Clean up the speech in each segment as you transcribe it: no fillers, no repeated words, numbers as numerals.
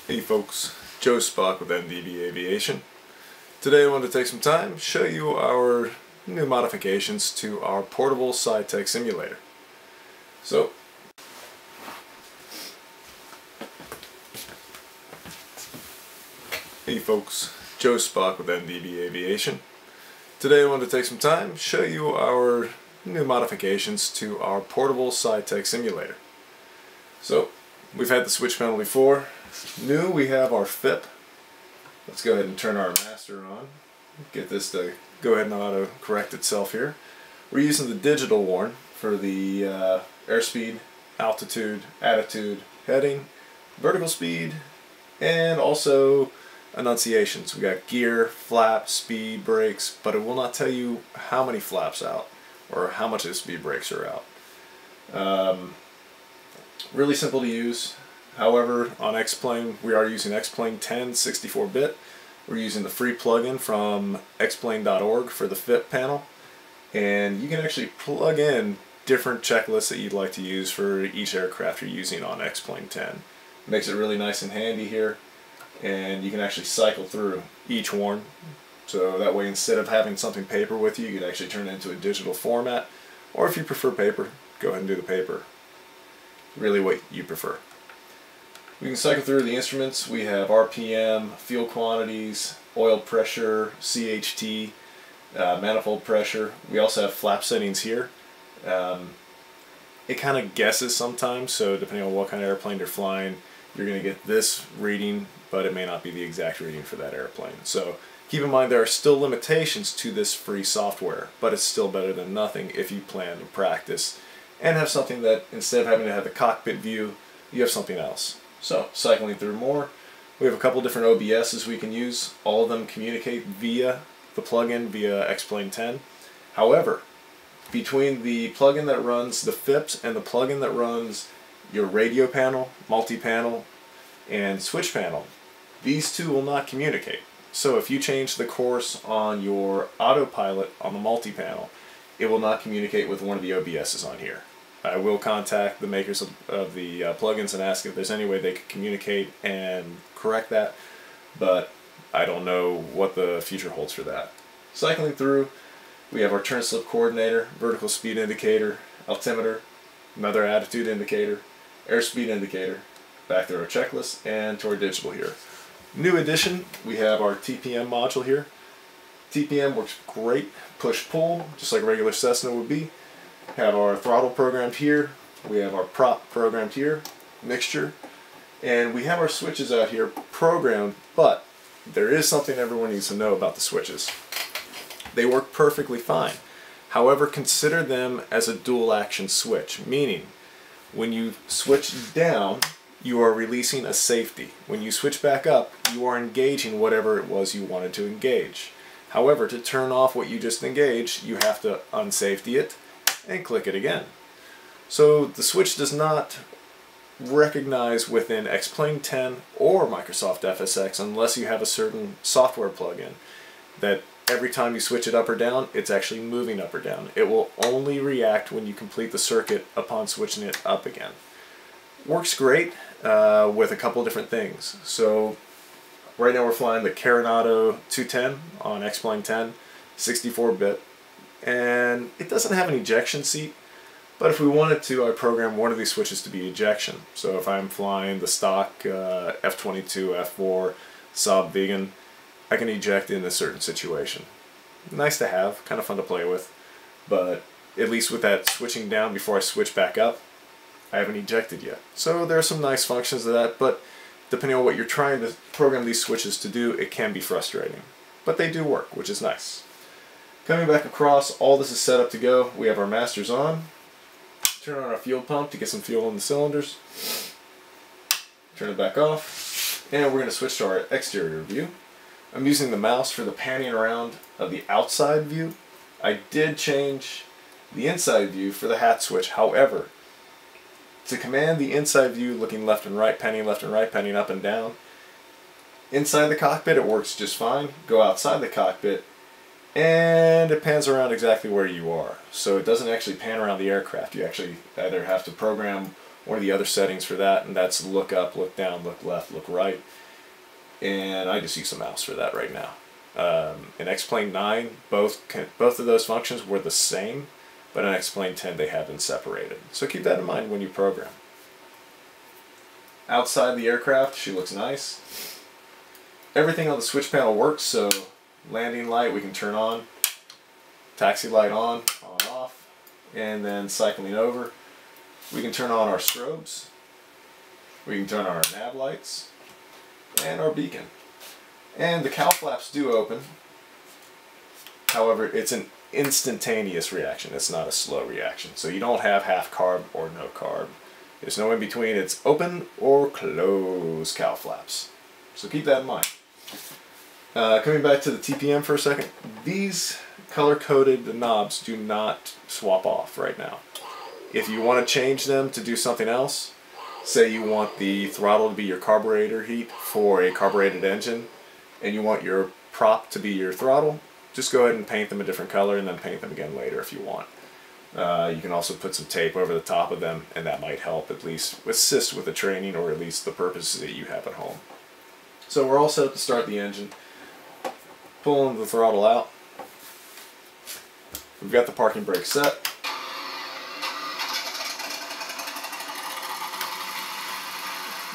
Hey folks, Joe Spock with NDB Aviation. Today I want to take some time to show you our new modifications to our portable Saitek simulator. So, hey folks, Joe Spock with NDB Aviation. Today I want to take some time to show you our new modifications to our portable Saitek simulator. So, we've had the switch panel before. New, we have our FIP. Let's go ahead and turn our master on. Get this to go ahead and auto correct itself here. We're using the digital warn for the airspeed, altitude, attitude, heading, vertical speed, and also annunciations. We got gear, flap, speed, brakes, but it will not tell you how many flaps out or how much of the speed brakes are out. Really simple to use. However, on X-Plane, we are using X-Plane 10 64-bit. We're using the free plugin from xplane.org for the FIP panel. And you can actually plug in different checklists that you'd like to use for each aircraft you're using on X-Plane 10. Makes it really nice and handy here. And you can actually cycle through each warn. So that way, instead of having something paper with you, you can actually turn it into a digital format. Or if you prefer paper, go ahead and do the paper. Really what you prefer. We can cycle through the instruments. We have RPM, fuel quantities, oil pressure, CHT, manifold pressure. We also have flap settings here. It kind of guesses sometimes, so depending on what kind of airplane you're flying, you're going to get this reading, but it may not be the exact reading for that airplane. So keep in mind there are still limitations to this free software, but it's still better than nothing if you plan to practice and have something that, instead of having to have the cockpit view, you have something else. So, cycling through more, we have a couple different OBSs we can use. All of them communicate via the plugin, via X-Plane 10. However, between the plugin that runs the FIPS and the plugin that runs your radio panel, multi-panel, and switch panel, these two will not communicate. So if you change the course on your Autopilot on the multi-panel, it will not communicate with one of the OBSs on here. I will contact the makers of the plugins and ask if there's any way they could communicate and correct that, but I don't know what the future holds for that. Cycling through, we have our turn slip coordinator, vertical speed indicator, altimeter, another attitude indicator, airspeed indicator, back to our checklist, and to our digital here. New addition, we have our TPM module here. TPM works great, push-pull, just like regular Cessna would be. Have our throttle programmed here, we have our prop programmed here, mixture, and we have our switches out here programmed, but there is something everyone needs to know about the switches. They work perfectly fine. However, consider them as a dual action switch, meaning when you switch down, you are releasing a safety. When you switch back up, you are engaging whatever it was you wanted to engage. However, to turn off what you just engaged, you have to unsafety it and click it again. So the switch does not recognize within X-Plane 10 or Microsoft FSX, unless you have a certain software plugin, that every time you switch it up or down, it's actually moving up or down. It will only react when you complete the circuit upon switching it up again. Works great with a couple different things. So right now we're flying the Coronado 210 on X-Plane 10, 64-bit. And it doesn't have an ejection seat, but if we wanted to, I program one of these switches to be ejection. So if I'm flying the stock F-22, F-4, Saab Vegan, I can eject in a certain situation. Nice to have, kind of fun to play with, but at least with that switching down before I switch back up, I haven't ejected yet. So there are some nice functions to that, but depending on what you're trying to program these switches to do, it can be frustrating. But they do work, which is nice. Coming back across, all this is set up to go. We have our masters on. Turn on our fuel pump to get some fuel in the cylinders. Turn it back off. And we're going to switch to our exterior view. I'm using the mouse for the panning around of the outside view. I did change the inside view for the hat switch. However, to command the inside view, looking left and right, panning up and down, inside the cockpit it works just fine. Go outside the cockpit, and it pans around exactly where you are. So it doesn't actually pan around the aircraft. You actually either have to program one of the other settings for that, and that's look up, look down, look left, look right. And I just use the mouse for that right now. In X-Plane 9, both of those functions were the same, but in X-Plane 10 they have been separated. So keep that in mind when you program. Outside the aircraft, she looks nice. Everything on the switch panel works, so landing light we can turn on, taxi light on off, and then cycling over. We can turn on our strobes, we can turn on our nav lights, and our beacon. And the cowl flaps do open. However, it's an instantaneous reaction. It's not a slow reaction. So you don't have half carb or no carb. There's no in between. It's open or close cowl flaps. So keep that in mind. Coming back to the TPM for a second, these color-coded knobs do not swap off right now. If you want to change them to do something else, say you want the throttle to be your carburetor heat for a carbureted engine, and you want your prop to be your throttle, just go ahead and paint them a different color and then paint them again later if you want. You can also put some tape over the top of them, and that might help at least assist with the training or at least the purposes that you have at home. So we're all set up to start the engine. Pulling the throttle out. We've got the parking brake set.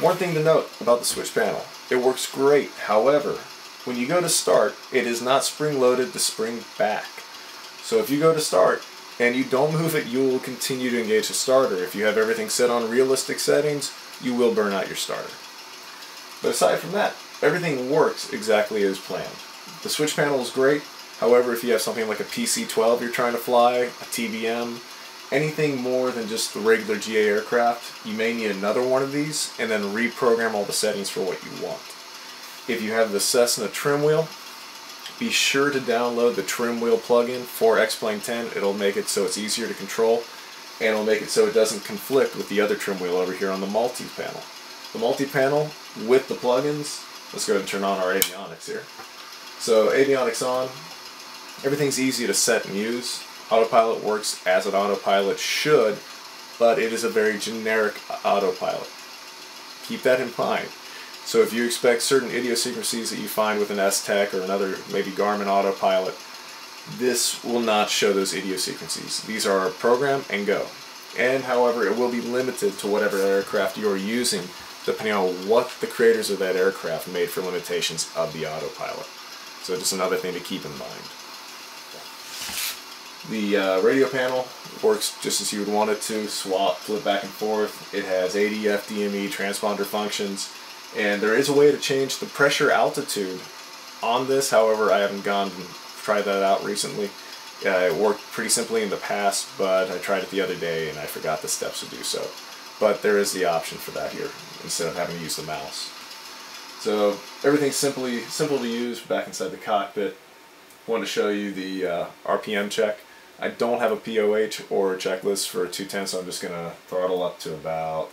One thing to note about the switch panel, it works great. However, when you go to start, it is not spring-loaded to spring back. So if you go to start and you don't move it, you will continue to engage the starter. If you have everything set on realistic settings, you will burn out your starter. But aside from that, everything works exactly as planned. The switch panel is great. However, if you have something like a PC-12 you're trying to fly, a TBM, anything more than just the regular GA aircraft, you may need another one of these and then reprogram all the settings for what you want. If you have the Cessna trim wheel, be sure to download the trim wheel plugin for X-Plane 10. It'll make it so it's easier to control, and it'll make it so it doesn't conflict with the other trim wheel over here on the multi-panel. The multi-panel with the plugins, let's go ahead and turn on our avionics here. So avionics on, everything's easy to set and use. Autopilot works as an autopilot should, but it is a very generic autopilot. Keep that in mind. So if you expect certain idiosyncrasies that you find with an S-Tech or another maybe Garmin autopilot, this will not show those idiosyncrasies. These are program and go. And however, it will be limited to whatever aircraft you're using, depending on what the creators of that aircraft made for limitations of the autopilot. So just another thing to keep in mind. The radio panel works just as you would want it to, flip back and forth. It has ADF, DME, transponder functions, and there is a way to change the pressure altitude on this. However, I haven't gone and tried that out recently. It worked pretty simply in the past, but I tried it the other day and I forgot the steps to do so. But there is the option for that here, instead of having to use the mouse. So everything's simple to use back inside the cockpit. Wanted to show you the RPM check. I don't have a POH or a checklist for a 210, so I'm just going to throttle up to about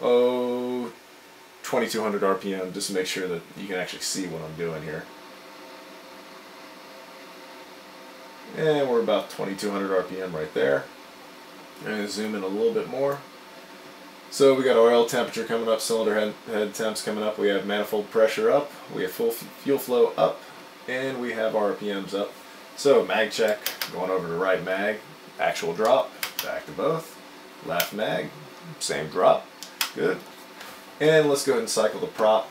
2200 RPM just to make sure that you can actually see what I'm doing here. And we're about 2200 RPM right there. I'm going to zoom in a little bit more. So we got oil temperature coming up, cylinder head temps coming up, we have manifold pressure up, we have full fuel flow up, and we have RPMs up. So mag check, going over to right mag, actual drop, back to both, left mag, same drop, good. And let's go ahead and cycle the prop.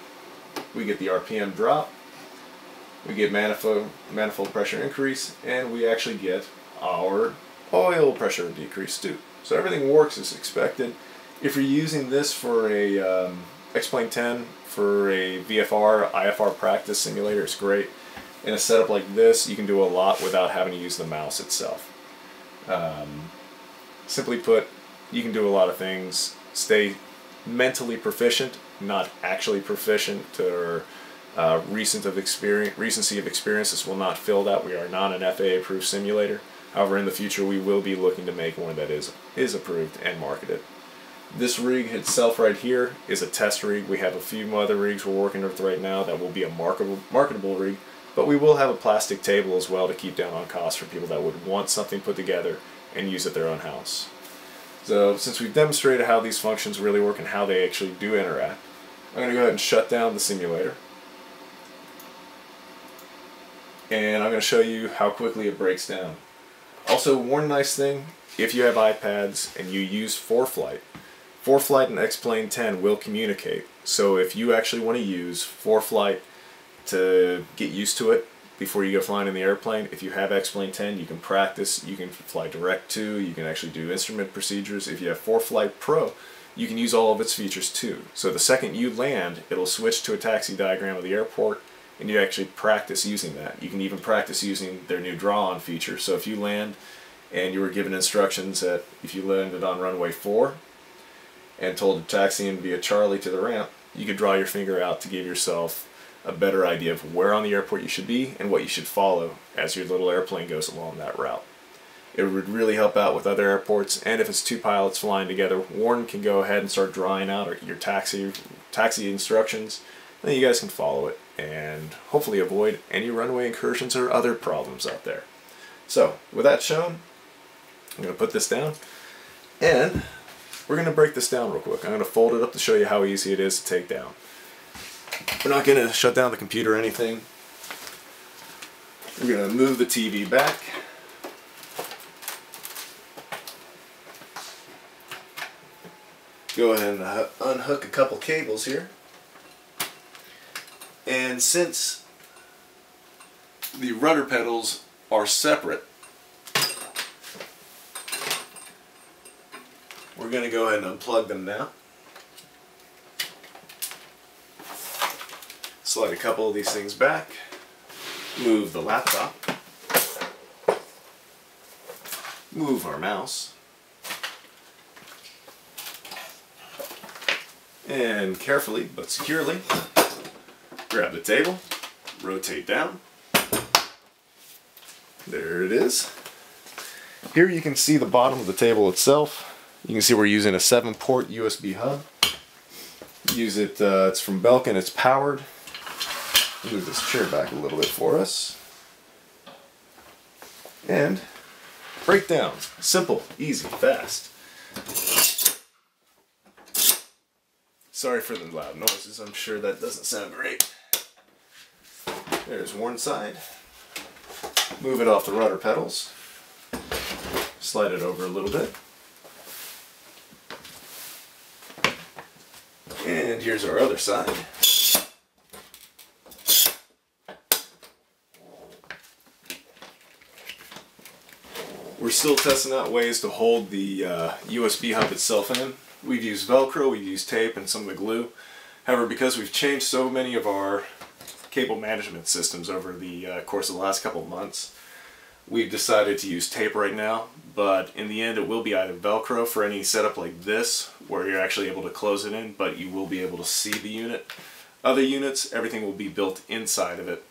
We get the RPM drop, we get manifold pressure increase, and we actually get our oil pressure decrease too. So everything works as expected. If you're using this for a X-Plane 10, for a VFR, IFR practice simulator, it's great. In a setup like this, you can do a lot without having to use the mouse itself. Simply put, you can do a lot of things. Stay mentally proficient, not actually proficient, or recency of experience. This will not fill that. We are not an FAA-approved simulator. However, in the future, we will be looking to make one that is approved and marketed. This rig itself right here is a test rig. We have a few other rigs we're working with right now that will be a marketable rig, but we will have a plastic table as well to keep down on costs for people that would want something put together and use at their own house. So since we've demonstrated how these functions really work and how they actually do interact, I'm going to go ahead and shut down the simulator. And I'm going to show you how quickly it breaks down. Also, one nice thing, if you have iPads and you use ForeFlight and X-Plane 10 will communicate. So if you actually want to use ForeFlight to get used to it before you go flying in the airplane, if you have X-Plane 10, you can practice, you can fly direct to, you can actually do instrument procedures. If you have ForeFlight Pro, you can use all of its features too. So the second you land, it'll switch to a taxi diagram of the airport, and you actually practice using that. You can even practice using their new draw-on feature. So if you land and you were given instructions that if you landed on runway 4 and told to taxi in via Charlie to the ramp, you could draw your finger out to give yourself a better idea of where on the airport you should be and what you should follow as your little airplane goes along that route. It would really help out with other airports, and if it's two pilots flying together, one can go ahead and start drawing out your taxi instructions, and then you guys can follow it and hopefully avoid any runway incursions or other problems out there. So, with that shown, I'm going to put this down, and we're going to break this down real quick. I'm going to fold it up to show you how easy it is to take down. We're not going to shut down the computer or anything. We're going to move the TV back. Go ahead and unhook a couple cables here. And since the rudder pedals are separate, we're going to go ahead and unplug them now. Slide a couple of these things back. Move the laptop. Move our mouse. And carefully but securely grab the table, rotate down. There it is. Here you can see the bottom of the table itself. You can see we're using a 7-port USB hub. Use it, it's from Belkin, it's powered. Move this chair back a little bit for us. And break down. Simple, easy, fast. Sorry for the loud noises, I'm sure that doesn't sound great. There's one side. Move it off the rudder pedals. Slide it over a little bit. And here's our other side. We're still testing out ways to hold the USB hub itself in. We've used Velcro, we've used tape, and some of the glue. However, because we've changed so many of our cable management systems over the course of the last couple of months, we've decided to use tape right now. But in the end, it will be either Velcro for any setup like this, where you're actually able to close it in, but you will be able to see the unit. Other units, everything will be built inside of it,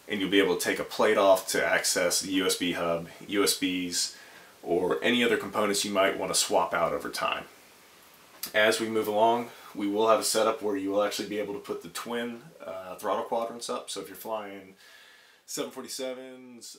and you'll be able to take a plate off to access the USB hub, USBs, or any other components you might want to swap out over time. As we move along, we will have a setup where you will actually be able to put the twin throttle quadrants up. So if you're flying 747s,